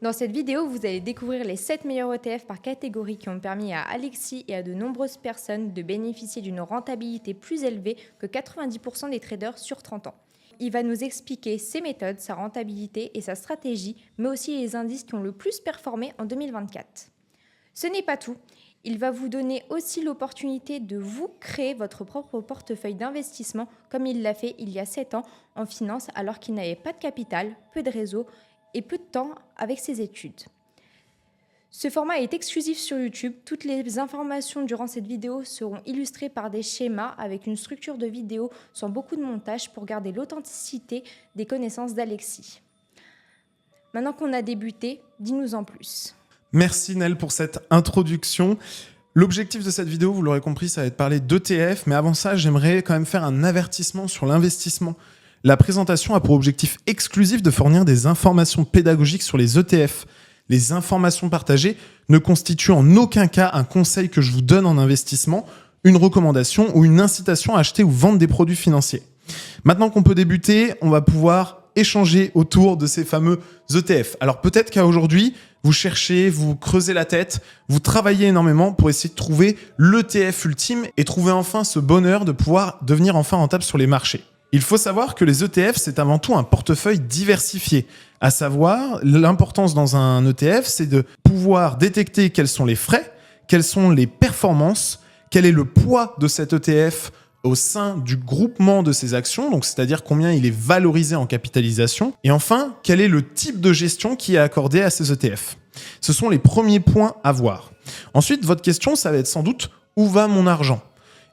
Dans cette vidéo, vous allez découvrir les 7 meilleurs ETF par catégorie qui ont permis à Alexis et à de nombreuses personnes de bénéficier d'une rentabilité plus élevée que 90% des traders sur 30 ans. Il va nous expliquer ses méthodes, sa rentabilité et sa stratégie, mais aussi les indices qui ont le plus performé en 2024. Ce n'est pas tout. Il va vous donner aussi l'opportunité de vous créer votre propre portefeuille d'investissement comme il l'a fait il y a 7 ans en finance alors qu'il n'avait pas de capital, peu de réseau et peu de temps avec ses études. Ce format est exclusif sur YouTube. Toutes les informations durant cette vidéo seront illustrées par des schémas avec une structure de vidéo sans beaucoup de montage pour garder l'authenticité des connaissances d'Alexis. Maintenant qu'on a débuté, dis-nous en plus. Merci Nel pour cette introduction. L'objectif de cette vidéo, vous l'aurez compris, ça va être de parler d'ETF, mais avant ça, j'aimerais quand même faire un avertissement sur l'investissement. La présentation a pour objectif exclusif de fournir des informations pédagogiques sur les ETF. Les informations partagées ne constituent en aucun cas un conseil que je vous donne en investissement, une recommandation ou une incitation à acheter ou vendre des produits financiers. Maintenant qu'on peut débuter, on va pouvoir échanger autour de ces fameux ETF. Alors peut-être qu'à aujourd'hui, vous cherchez, vous creusez la tête, vous travaillez énormément pour essayer de trouver l'ETF ultime et trouver enfin ce bonheur de pouvoir devenir enfin rentable sur les marchés. Il faut savoir que les ETF, c'est avant tout un portefeuille diversifié. À savoir, l'importance dans un ETF, c'est de pouvoir détecter quels sont les frais, quelles sont les performances, quel est le poids de cet ETF au sein du groupement de ses actions, donc c'est-à-dire combien il est valorisé en capitalisation, et enfin, quel est le type de gestion qui est accordé à ces ETF. Ce sont les premiers points à voir. Ensuite, votre question, ça va être sans doute « Où va mon argent ?»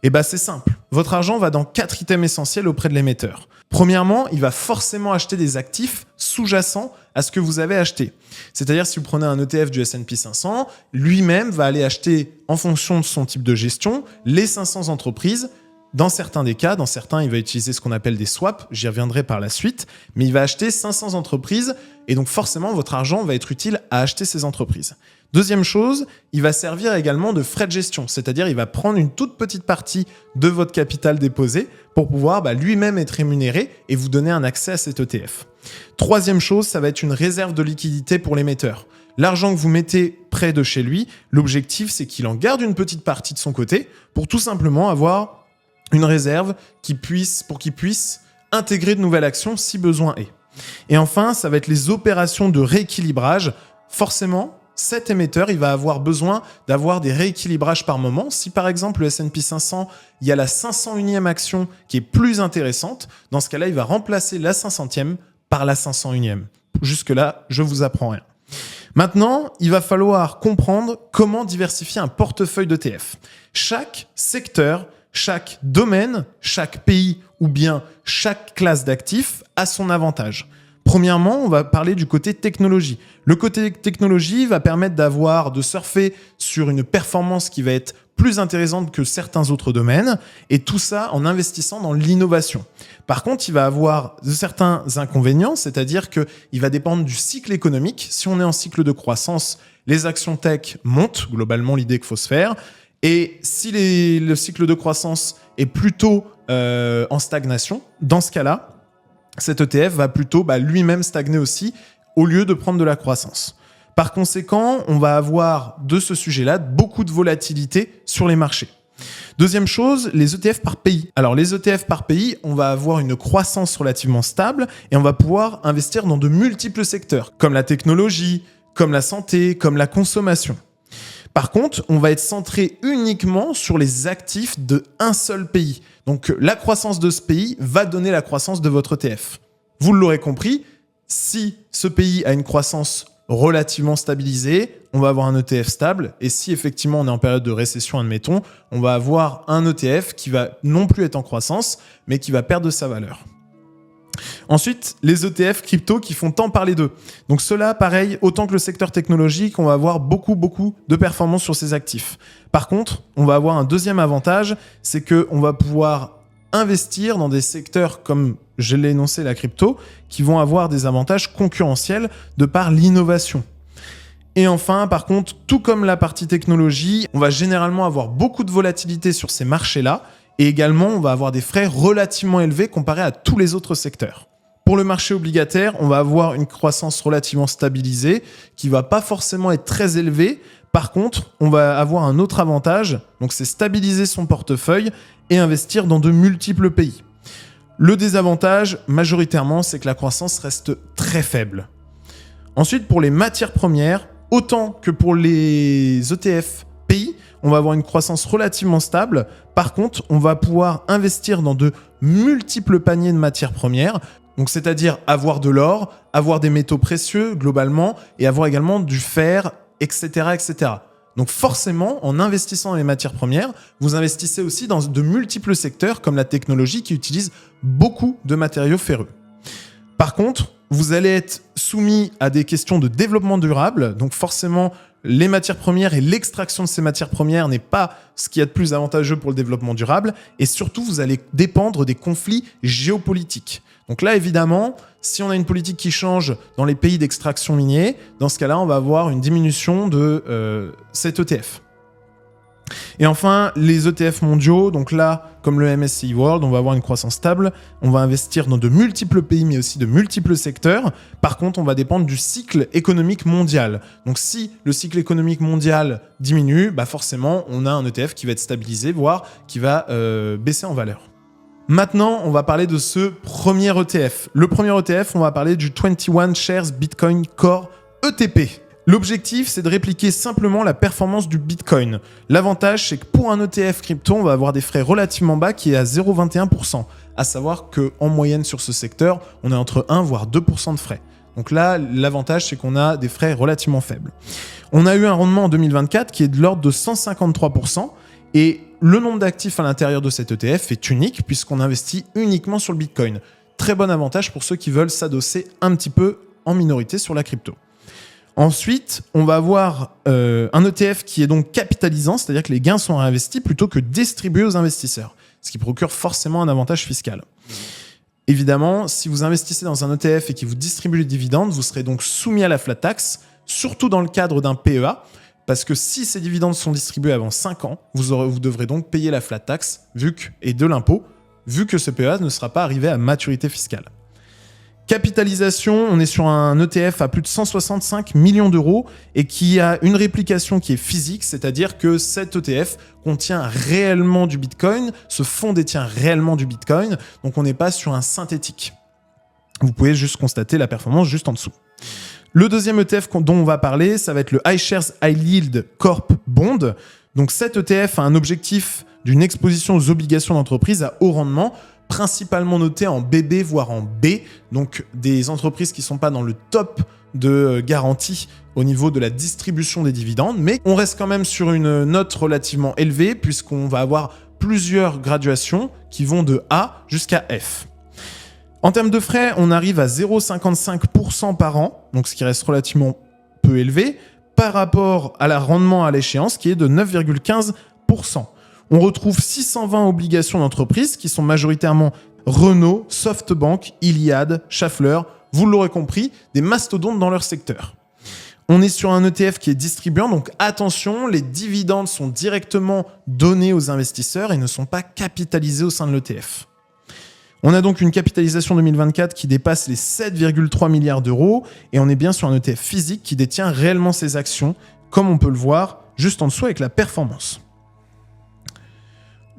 Eh bien, c'est simple. Votre argent va dans 4 items essentiels auprès de l'émetteur. Premièrement, il va forcément acheter des actifs sous-jacents à ce que vous avez acheté. C'est-à-dire, si vous prenez un ETF du S&P 500, lui-même va aller acheter, en fonction de son type de gestion, les 500 entreprises. Dans certains des cas, dans certains, il va utiliser ce qu'on appelle des swaps, j'y reviendrai par la suite, mais il va acheter 500 entreprises et donc forcément, votre argent va être utile à acheter ces entreprises. Deuxième chose, il va servir également de frais de gestion, c'est-à-dire il va prendre une toute petite partie de votre capital déposé pour pouvoir lui-même être rémunéré et vous donner un accès à cet ETF. Troisième chose, ça va être une réserve de liquidité pour l'émetteur. L'argent que vous mettez près de chez lui, l'objectif, c'est qu'il en garde une petite partie de son côté pour tout simplement avoir une réserve pour qu'il puisse intégrer de nouvelles actions si besoin est. Et enfin, ça va être les opérations de rééquilibrage. Forcément, cet émetteur, il va avoir besoin d'avoir des rééquilibrages par moment. Si par exemple, le S&P 500, il y a la 501e action qui est plus intéressante, dans ce cas-là, il va remplacer la 500e par la 501e. Jusque-là, je vous apprends rien. Maintenant, il va falloir comprendre comment diversifier un portefeuille d'ETF. Chaque secteur, chaque domaine, chaque pays ou bien chaque classe d'actifs a son avantage. Premièrement, on va parler du côté technologie. Le côté technologie va permettre de surfer sur une performance qui va être plus intéressante que certains autres domaines et tout ça en investissant dans l'innovation. Par contre, il va avoir de certains inconvénients, c'est-à-dire qu'il va dépendre du cycle économique. Si on est en cycle de croissance, les actions tech montent, globalement l'idée qu'il faut se faire. Et si le cycle de croissance est plutôt en stagnation, dans ce cas-là, cet ETF va plutôt lui-même stagner aussi au lieu de prendre de la croissance. Par conséquent, on va avoir de ce sujet-là beaucoup de volatilité sur les marchés. Deuxième chose, les ETF par pays. Alors les ETF par pays, on va avoir une croissance relativement stable et on va pouvoir investir dans de multiples secteurs, comme la technologie, comme la santé, comme la consommation. Par contre, on va être centré uniquement sur les actifs d'un seul pays. Donc, la croissance de ce pays va donner la croissance de votre ETF. Vous l'aurez compris, si ce pays a une croissance relativement stabilisée, on va avoir un ETF stable. Et si effectivement on est en période de récession, admettons, on va avoir un ETF qui va non plus être en croissance, mais qui va perdre de sa valeur. Ensuite, les ETF crypto qui font tant parler d'eux. Donc ceux-là, pareil, autant que le secteur technologique, on va avoir beaucoup de performances sur ces actifs. Par contre, on va avoir un deuxième avantage, c'est qu'on va pouvoir investir dans des secteurs comme, je l'ai énoncé, la crypto, qui vont avoir des avantages concurrentiels de par l'innovation. Et enfin, par contre, tout comme la partie technologie, on va généralement avoir beaucoup de volatilité sur ces marchés-là. Et également, on va avoir des frais relativement élevés comparés à tous les autres secteurs. Pour le marché obligataire, on va avoir une croissance relativement stabilisée qui va pas forcément être très élevée. Par contre, on va avoir un autre avantage, donc c'est stabiliser son portefeuille et investir dans de multiples pays. Le désavantage, majoritairement, c'est que la croissance reste très faible. Ensuite, pour les matières premières, autant que pour les ETF pays, on va avoir une croissance relativement stable. Par contre, on va pouvoir investir dans de multiples paniers de matières premières. Donc, c'est-à-dire avoir de l'or, avoir des métaux précieux globalement et avoir également du fer, etc., etc. Donc forcément, en investissant dans les matières premières, vous investissez aussi dans de multiples secteurs comme la technologie qui utilise beaucoup de matériaux ferreux. Par contre, vous allez être soumis à des questions de développement durable. Donc forcément, les matières premières et l'extraction de ces matières premières n'est pas ce qu'il y a de plus avantageux pour le développement durable. Et surtout, vous allez dépendre des conflits géopolitiques. Donc là, évidemment, si on a une politique qui change dans les pays d'extraction minier, dans ce cas-là, on va avoir une diminution de cet ETF. Et enfin, les ETF mondiaux, donc là, comme le MSCI World, on va avoir une croissance stable, on va investir dans de multiples pays, mais aussi de multiples secteurs. Par contre, on va dépendre du cycle économique mondial. Donc si le cycle économique mondial diminue, bah forcément, on a un ETF qui va être stabilisé, voire qui va baisser en valeur. Maintenant, on va parler de ce premier ETF. Le premier ETF, on va parler du 21 Shares Bitcoin Core ETP. L'objectif, c'est de répliquer simplement la performance du Bitcoin. L'avantage, c'est que pour un ETF crypto, on va avoir des frais relativement bas qui est à 0,21%. À savoir qu'en moyenne sur ce secteur, on est entre 1 voire 2% de frais. Donc là, l'avantage, c'est qu'on a des frais relativement faibles. On a eu un rendement en 2024 qui est de l'ordre de 153%. Et le nombre d'actifs à l'intérieur de cet ETF est unique puisqu'on investit uniquement sur le Bitcoin. Très bon avantage pour ceux qui veulent s'adosser un petit peu en minorité sur la crypto. Ensuite, on va avoir un ETF qui est donc capitalisant, c'est-à-dire que les gains sont réinvestis plutôt que distribués aux investisseurs, ce qui procure forcément un avantage fiscal. Évidemment, si vous investissez dans un ETF et qui vous distribue les dividendes, vous serez donc soumis à la flat tax, surtout dans le cadre d'un PEA, parce que si ces dividendes sont distribués avant 5 ans, vous devrez donc payer la flat tax et de l'impôt, vu que ce PEA ne sera pas arrivé à maturité fiscale. Capitalisation, on est sur un ETF à plus de 165 millions d'euros et qui a une réplication qui est physique, c'est-à-dire que cet ETF contient réellement du Bitcoin, ce fonds détient réellement du Bitcoin, donc on n'est pas sur un synthétique. Vous pouvez juste constater la performance juste en dessous. Le deuxième ETF dont on va parler, ça va être le iShares High Yield Corp Bond. Donc cet ETF a un objectif d'une exposition aux obligations d'entreprise à haut rendement, principalement noté en BB voire en B, donc des entreprises qui ne sont pas dans le top de garantie au niveau de la distribution des dividendes, mais on reste quand même sur une note relativement élevée puisqu'on va avoir plusieurs graduations qui vont de A jusqu'à F. En termes de frais, on arrive à 0,55% par an, donc ce qui reste relativement peu élevé, par rapport à la rendement à l'échéance qui est de 9,15%. On retrouve 620 obligations d'entreprise qui sont majoritairement Renault, SoftBank, Iliad, Schaeffler, vous l'aurez compris, des mastodontes dans leur secteur. On est sur un ETF qui est distribuant, donc attention, les dividendes sont directement donnés aux investisseurs et ne sont pas capitalisés au sein de l'ETF. On a donc une capitalisation 2024 qui dépasse les 7,3 milliards d'euros et on est bien sur un ETF physique qui détient réellement ses actions, comme on peut le voir juste en dessous avec la performance.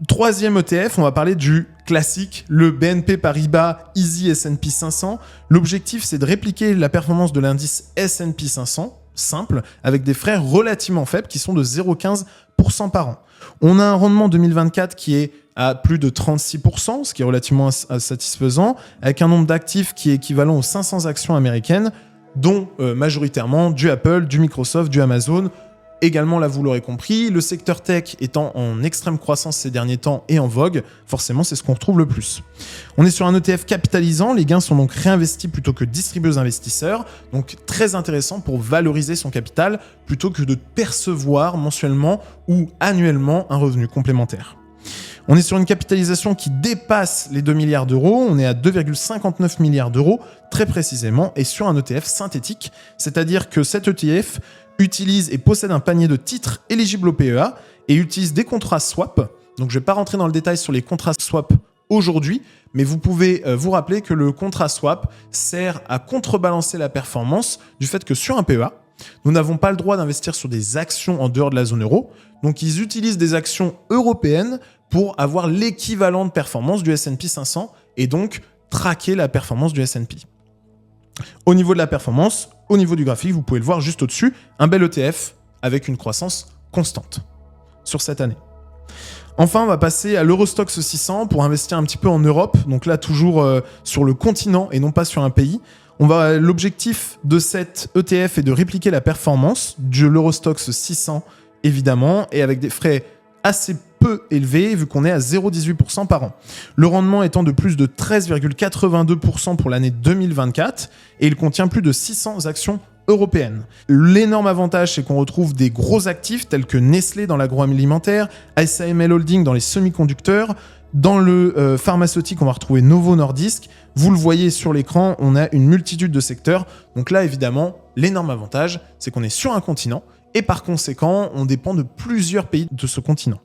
Troisième ETF, on va parler du classique, le BNP Paribas Easy S&P 500. L'objectif, c'est de répliquer la performance de l'indice S&P 500, simple, avec des frais relativement faibles qui sont de 0,15% par an. On a un rendement 2024 qui est à plus de 36%, ce qui est relativement satisfaisant, avec un nombre d'actifs qui est équivalent aux 500 actions américaines, dont majoritairement du Apple, du Microsoft, du Amazon. Également, là, vous l'aurez compris, le secteur tech étant en extrême croissance ces derniers temps et en vogue, forcément, c'est ce qu'on retrouve le plus. On est sur un ETF capitalisant, les gains sont donc réinvestis plutôt que distribués aux investisseurs, donc très intéressant pour valoriser son capital plutôt que de percevoir mensuellement ou annuellement un revenu complémentaire. On est sur une capitalisation qui dépasse les 2 milliards d'euros, on est à 2,59 milliards d'euros très précisément et sur un ETF synthétique, c'est-à-dire que cet ETF utilise et possède un panier de titres éligibles au PEA et utilise des contrats swap. Donc je ne vais pas rentrer dans le détail sur les contrats swap aujourd'hui, mais vous pouvez vous rappeler que le contrat swap sert à contrebalancer la performance du fait que sur un PEA, nous n'avons pas le droit d'investir sur des actions en dehors de la zone euro. Donc, ils utilisent des actions européennes pour avoir l'équivalent de performance du S&P 500 et donc traquer la performance du S&P. Au niveau de la performance, au niveau du graphique, vous pouvez le voir juste au-dessus, un bel ETF avec une croissance constante sur cette année. Enfin, on va passer à l'Eurostoxx 600 pour investir un petit peu en Europe. Donc là, toujours sur le continent et non pas sur un pays. L'objectif de cet ETF est de répliquer la performance de l'Eurostoxx 600, évidemment, et avec des frais assez peu élevés, vu qu'on est à 0,18% par an. Le rendement étant de plus de 13,82% pour l'année 2024, et il contient plus de 600 actions européennes. L'énorme avantage, c'est qu'on retrouve des gros actifs tels que Nestlé dans l'agroalimentaire, ASML Holding dans les semi-conducteurs, dans le pharmaceutique, on va retrouver Novo Nordisk. Vous le voyez sur l'écran, on a une multitude de secteurs. Donc là, évidemment, l'énorme avantage, c'est qu'on est sur un continent et par conséquent, on dépend de plusieurs pays de ce continent.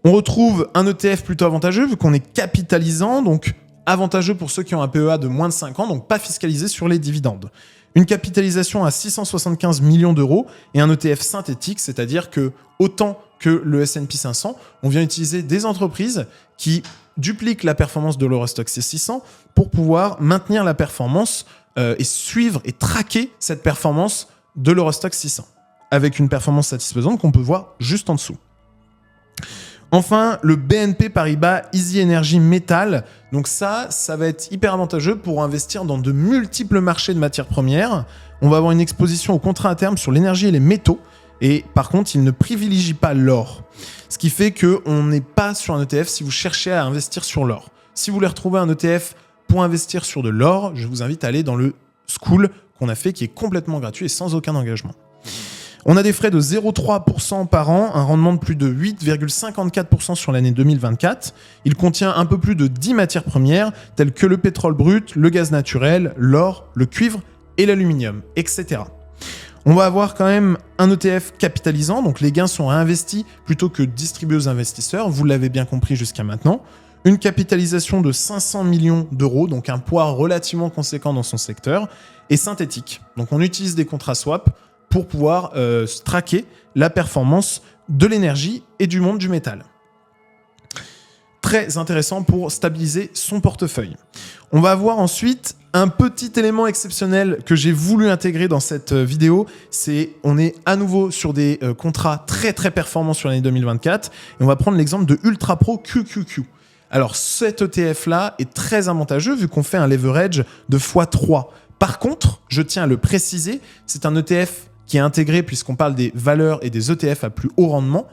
On retrouve un ETF plutôt avantageux vu qu'on est capitalisant, donc avantageux pour ceux qui ont un PEA de moins de 5 ans, donc pas fiscalisé sur les dividendes. Une capitalisation à 675 millions d'euros et un ETF synthétique, c'est-à-dire que autant que le S&P 500, on vient utiliser des entreprises qui dupliquent la performance de l'Eurostoxx 600 pour pouvoir maintenir la performance et suivre et traquer cette performance de l'Eurostoxx 600 avec une performance satisfaisante qu'on peut voir juste en dessous. Enfin, le BNP Paribas Easy Energy Metal. Donc ça va être hyper avantageux pour investir dans de multiples marchés de matières premières. On va avoir une exposition aux contrats à terme sur l'énergie et les métaux. Et par contre, il ne privilégie pas l'or. Ce qui fait qu'on n'est pas sur un ETF si vous cherchez à investir sur l'or. Si vous voulez retrouver un ETF pour investir sur de l'or, je vous invite à aller dans le School qu'on a fait, qui est complètement gratuit et sans aucun engagement. On a des frais de 0,3% par an, un rendement de plus de 8,54% sur l'année 2024. Il contient un peu plus de 10 matières premières, telles que le pétrole brut, le gaz naturel, l'or, le cuivre et l'aluminium, etc. On va avoir quand même un ETF capitalisant, donc les gains sont réinvestis plutôt que distribués aux investisseurs, vous l'avez bien compris jusqu'à maintenant. Une capitalisation de 500 millions d'euros, donc un poids relativement conséquent dans son secteur, et synthétique. Donc on utilise des contrats swap pour pouvoir traquer la performance de l'énergie et du monde du métal. Très intéressant pour stabiliser son portefeuille. On va avoir ensuite un petit élément exceptionnel que j'ai voulu intégrer dans cette vidéo, on est à nouveau sur des contrats très très performants sur l'année 2024 et on va prendre l'exemple de Ultra Pro QQQ. Alors cet ETF-là est très avantageux vu qu'on fait un leverage de x3. Par contre, je tiens à le préciser, c'est un ETF qui est intégré puisqu'on parle des valeurs et des ETF à plus haut rendement.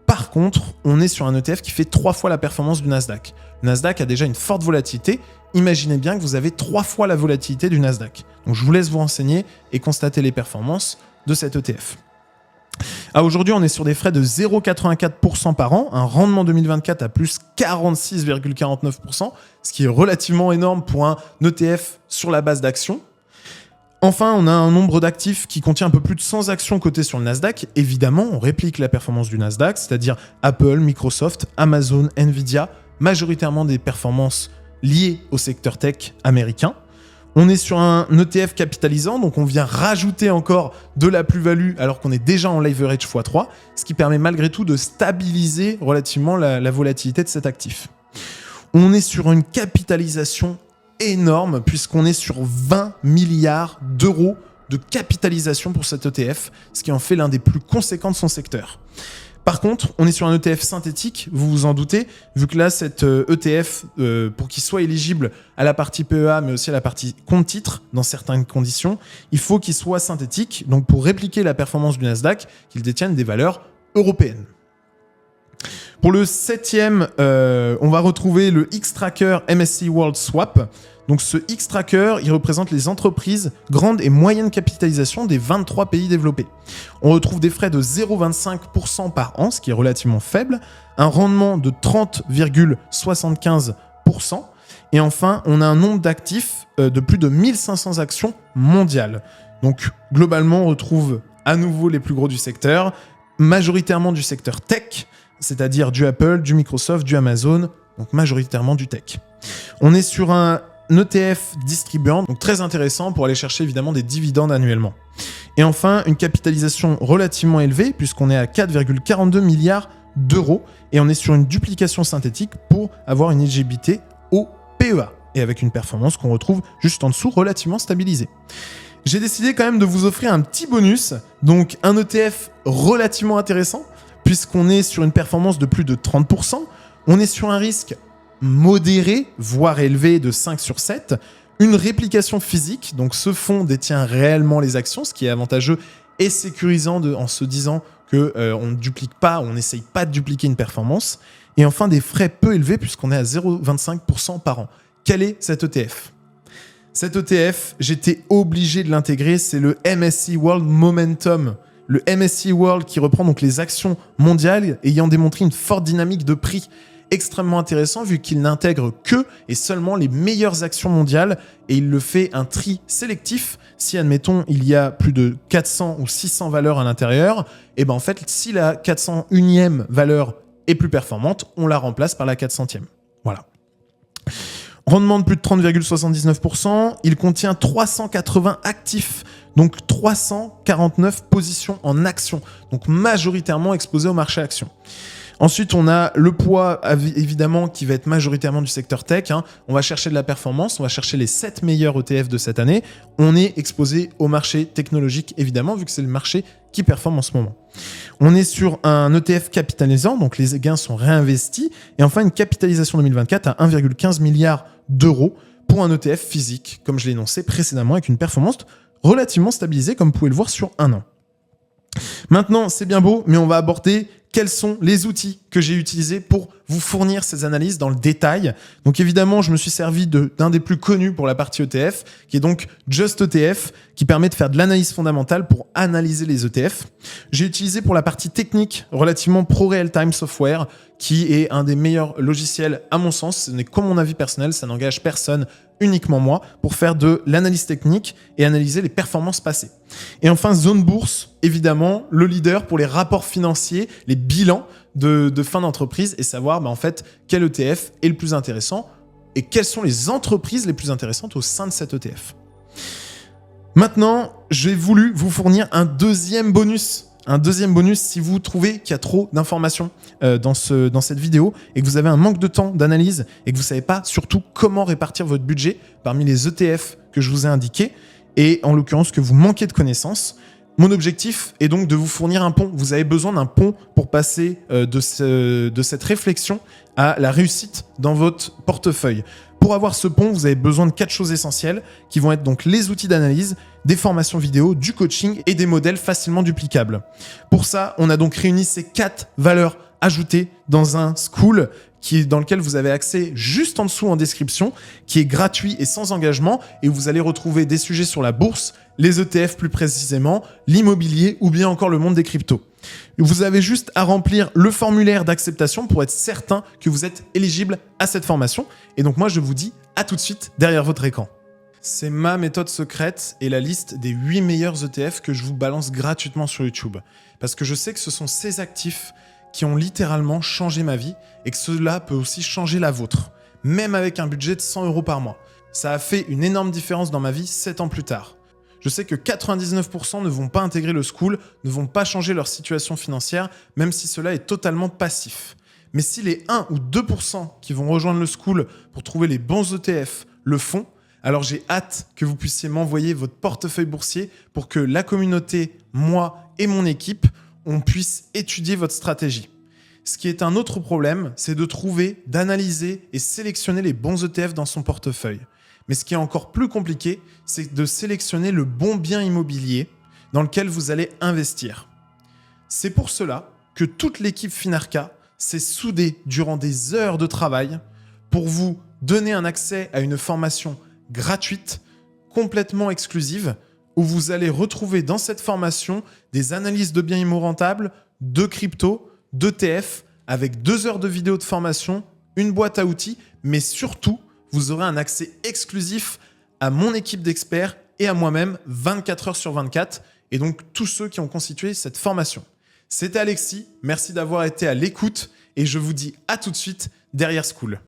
Par contre, on est sur un ETF qui fait 3 fois la performance du Nasdaq. Le Nasdaq a déjà une forte volatilité. Imaginez bien que vous avez 3 fois la volatilité du Nasdaq. Donc je vous laisse vous renseigner et constater les performances de cet ETF. Aujourd'hui, on est sur des frais de 0,84% par an, un rendement 2024 à plus 46,49%, ce qui est relativement énorme pour un ETF sur la base d'actions. Enfin, on a un nombre d'actifs qui contient un peu plus de 100 actions cotées sur le Nasdaq. Évidemment, on réplique la performance du Nasdaq, c'est-à-dire Apple, Microsoft, Amazon, Nvidia, majoritairement des performances liées au secteur tech américain. On est sur un ETF capitalisant, donc on vient rajouter encore de la plus-value alors qu'on est déjà en leverage x3, ce qui permet malgré tout de stabiliser relativement la volatilité de cet actif. On est sur une capitalisation énorme puisqu'on est sur 20 milliards d'euros de capitalisation pour cet ETF, ce qui en fait l'un des plus conséquents de son secteur. Par contre, on est sur un ETF synthétique, vous vous en doutez, vu que là, cet ETF, pour qu'il soit éligible à la partie PEA, mais aussi à la partie compte-titre, dans certaines conditions, il faut qu'il soit synthétique, donc pour répliquer la performance du Nasdaq, qu'il détienne des valeurs européennes. Pour le 7e, on va retrouver le Xtrackers MSCI World Swap. Donc ce Xtrackers, il représente les entreprises grandes et moyennes capitalisation des 23 pays développés. On retrouve des frais de 0,25% par an, ce qui est relativement faible, un rendement de 30,75%. Et enfin, on a un nombre d'actifs de plus de 1500 actions mondiales. Donc globalement, on retrouve à nouveau les plus gros du secteur, majoritairement du secteur tech, c'est-à-dire du Apple, du Microsoft, du Amazon, donc majoritairement du tech. On est sur un ETF distribuant, donc très intéressant pour aller chercher évidemment des dividendes annuellement. Et enfin, une capitalisation relativement élevée, puisqu'on est à 4,42 milliards d'euros, et on est sur une duplication synthétique pour avoir une éligibilité au PEA, et avec une performance qu'on retrouve juste en dessous, relativement stabilisée. J'ai décidé quand même de vous offrir un petit bonus, donc un ETF relativement intéressant, puisqu'on est sur une performance de plus de 30%, on est sur un risque modéré, voire élevé de 5 sur 7, une réplication physique, donc ce fonds détient réellement les actions, ce qui est avantageux et sécurisant en se disant qu'on ne duplique pas, on n'essaye pas de dupliquer une performance, et enfin des frais peu élevés puisqu'on est à 0,25% par an. Quel est cet ETF ? Cet ETF, j'étais obligé de l'intégrer, c'est le MSCI World Momentum. Le MSCI World qui reprend donc les actions mondiales ayant démontré une forte dynamique de prix. Extrêmement intéressant vu qu'il n'intègre que et seulement les meilleures actions mondiales et il le fait un tri sélectif. Si, admettons, il y a plus de 400 ou 600 valeurs à l'intérieur, et ben en fait, si la 401e valeur est plus performante, on la remplace par la 400e. Voilà. Rendement de plus de 30,79%, il contient 380 actifs, donc 349 positions en actions, donc majoritairement exposées au marché actions. Ensuite, on a le poids, évidemment, qui va être majoritairement du secteur tech. On va chercher de la performance, on va chercher les 7 meilleurs ETF de cette année. On est exposé au marché technologique, évidemment, vu que c'est le marché qui performe en ce moment. On est sur un ETF capitalisant, donc les gains sont réinvestis. Et enfin, une capitalisation 2024 à 1,15 milliard d'euros pour un ETF physique, comme je l'ai énoncé précédemment, avec une performance relativement stabilisée, comme vous pouvez le voir sur un an. Maintenant, c'est bien beau, mais on va aborder quels sont les outils que j'ai utilisés pour vous fournir ces analyses dans le détail. Donc évidemment, je me suis servi d'un des plus connus pour la partie ETF, qui est donc Just ETF, qui permet de faire de l'analyse fondamentale pour analyser les ETF. J'ai utilisé pour la partie technique relativement Pro Real Time Software, qui est un des meilleurs logiciels à mon sens. Ce n'est que mon avis personnel, ça n'engage personne, uniquement moi, pour faire de l'analyse technique et analyser les performances passées. Et enfin, Zone Bourse, évidemment, le leader pour les rapports financiers, les bilans de fin d'entreprise et savoir en fait quel ETF est le plus intéressant et quelles sont les entreprises les plus intéressantes au sein de cet ETF. Maintenant, j'ai voulu vous fournir un deuxième bonus. Un deuxième bonus si vous trouvez qu'il y a trop d'informations dans cette vidéo et que vous avez un manque de temps d'analyse et que vous ne savez pas surtout comment répartir votre budget parmi les ETF que je vous ai indiqués et en l'occurrence que vous manquez de connaissances. Mon objectif est donc de vous fournir un pont. Vous avez besoin d'un pont pour passer de cette réflexion à la réussite dans votre portefeuille. Pour avoir ce pont, vous avez besoin de 4 choses essentielles qui vont être donc les outils d'analyse, des formations vidéo, du coaching et des modèles facilement duplicables. Pour ça, on a donc réuni ces 4 valeurs ajoutées dans un school dans lequel vous avez accès juste en dessous en description, qui est gratuit et sans engagement et où vous allez retrouver des sujets sur la bourse, les ETF plus précisément, l'immobilier ou bien encore le monde des cryptos. Vous avez juste à remplir le formulaire d'acceptation pour être certain que vous êtes éligible à cette formation. Et donc moi, je vous dis à tout de suite derrière votre écran. C'est ma méthode secrète et la liste des 8 meilleurs ETF que je vous balance gratuitement sur YouTube. Parce que je sais que ce sont ces actifs qui ont littéralement changé ma vie et que cela peut aussi changer la vôtre, même avec un budget de 100 € par mois. Ça a fait une énorme différence dans ma vie 7 ans plus tard. Je sais que 99% ne vont pas intégrer le school, ne vont pas changer leur situation financière, même si cela est totalement passif. Mais si les 1 ou 2% qui vont rejoindre le school pour trouver les bons ETF le font, alors j'ai hâte que vous puissiez m'envoyer votre portefeuille boursier pour que la communauté, moi et mon équipe, on puisse étudier votre stratégie. Ce qui est un autre problème, c'est de trouver, d'analyser et sélectionner les bons ETF dans son portefeuille. Mais ce qui est encore plus compliqué, c'est de sélectionner le bon bien immobilier dans lequel vous allez investir. C'est pour cela que toute l'équipe Finarca s'est soudée durant des heures de travail pour vous donner un accès à une formation gratuite, complètement exclusive, où vous allez retrouver dans cette formation des analyses de biens immo rentables, de crypto, d'ETF, avec 2 heures de vidéo de formation, une boîte à outils, mais surtout, vous aurez un accès exclusif à mon équipe d'experts et à moi-même 24 heures sur 24, et donc tous ceux qui ont constitué cette formation. C'était Alexis, merci d'avoir été à l'écoute, et je vous dis à tout de suite derrière School.